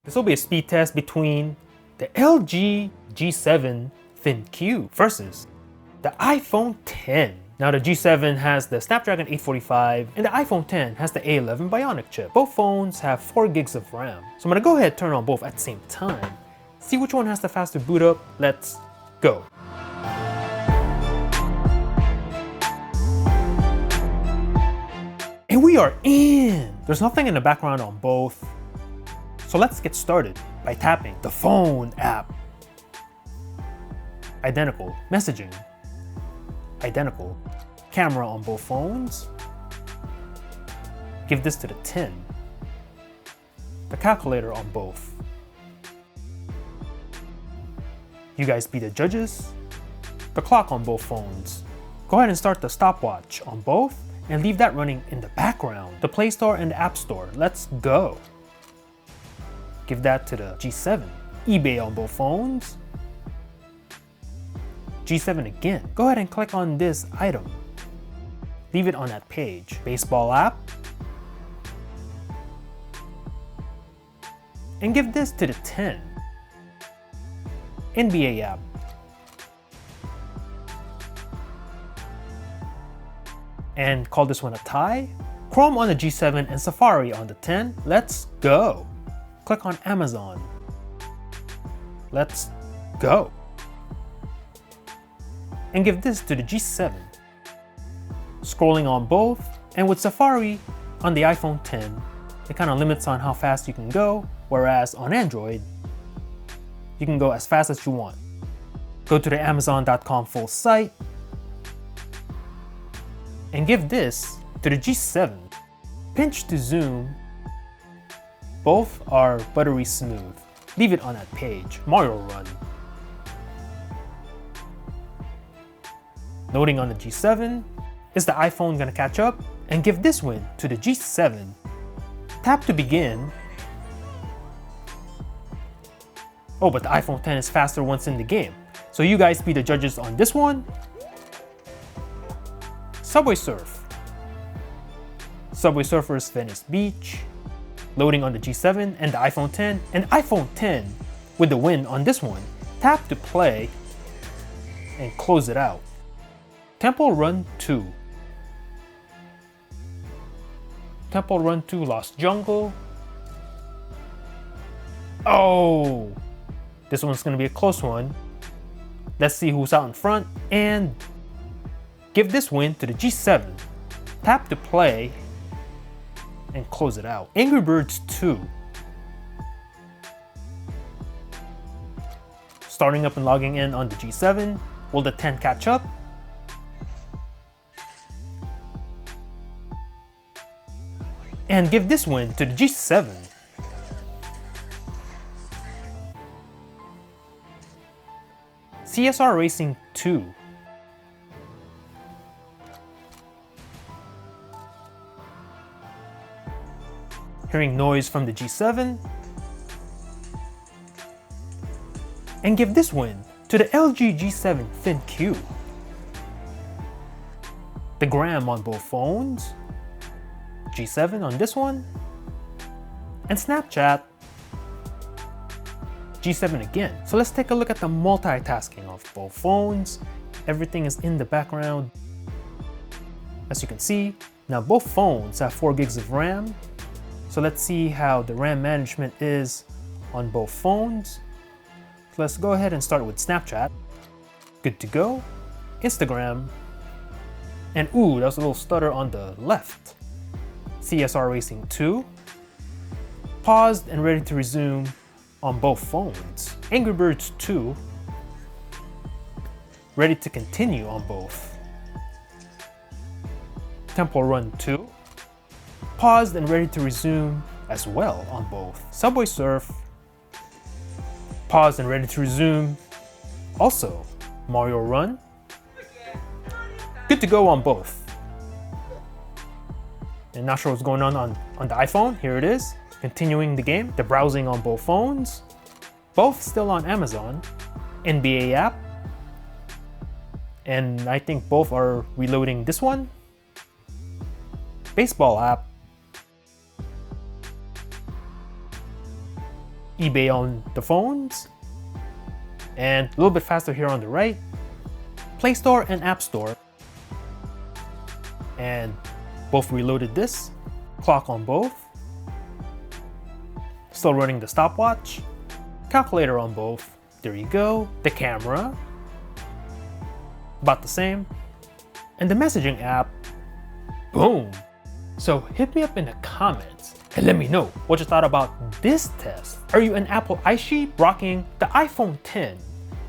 This will be a speed test between the LG G7 ThinQ versus the iPhone X. Now the G7 has the Snapdragon 845 and the iPhone X has the A11 Bionic chip. Both phones have 4 gigs of RAM. So I'm gonna go ahead and turn on both at the same time. See which one has the faster boot up. Let's go. And we are in! There's nothing in the background on both. So let's get started by tapping the phone app. Identical. Messaging. Identical. Camera on both phones. Give this to the 10. The calculator on both. You guys be the judges. The clock on both phones. Go ahead and start the stopwatch on both and leave that running in the background. The Play Store and the App Store. Let's go. Give that to the G7. eBay on both phones. G7 again. Go ahead and click on this item. Leave it on that page. Baseball app. And give this to the 10. NBA app. And call this one a tie. Chrome on the G7 and Safari on the 10. Let's go. Click on Amazon. Let's go. And give this to the G7. Scrolling on both, and with Safari on the iPhone X, it kind of limits on how fast you can go, whereas on Android, you can go as fast as you want. Go to the Amazon.com full site, and give this to the G7. Pinch to zoom. Both are buttery smooth. Leave it on that page. Mario Run. Noting on the G7, is the iPhone gonna catch up? And give this win to the G7. Tap to begin. Oh, but the iPhone X is faster once in the game. So you guys be the judges on this one. Subway Surf. Subway Surfers Venice Beach. Loading on the G7 and the iPhone X, and iPhone X with the win on this one. Tap to play and close it out. Temple Run 2. Temple Run 2 Lost Jungle. Oh! This one's gonna be a close one. Let's see who's out in front and give this win to the G7. Tap to play and close it out. Angry Birds 2. Starting up and logging in on the G7. Will the 10 catch up? And give this win to the G7. CSR Racing 2. Hearing noise from the G7. And give this win to the LG G7 ThinQ. The gram on both phones. G7 on this one. And Snapchat. G7 again. So let's take a look at the multitasking of both phones. Everything is in the background. As you can see, now both phones have 4 gigs of RAM. So let's see how the RAM management is on both phones. So let's go ahead and start with Snapchat. Good to go. Instagram. And ooh, that was a little stutter on the left. CSR Racing 2. Paused and ready to resume on both phones. Angry Birds 2. Ready to continue on both. Temple Run 2. Paused and ready to resume as well on both. Subway Surf. Paused and ready to resume. Also, Mario Run. Good to go on both. And not sure what's going on the iPhone. Here it is. Continuing the game. The browsing on both phones. Both still on Amazon. NBA app. And I think both are reloading this one. Baseball app. eBay on the phones, and a little bit faster here on the right, Play Store and App Store, and both reloaded this, clock on both, still running the stopwatch, calculator on both, there you go, the camera, about the same, and the messaging app, boom. So hit me up in the comments and let me know what you thought about this test. Are you an Apple iSheep rocking the iPhone 10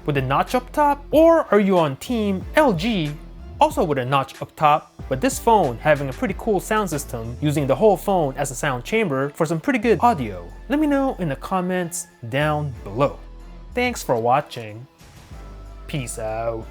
with a notch up top? Or are you on team LG, also with a notch up top, but this phone having a pretty cool sound system using the whole phone as a sound chamber for some pretty good audio? Let me know in the comments down below. Thanks for watching. Peace out.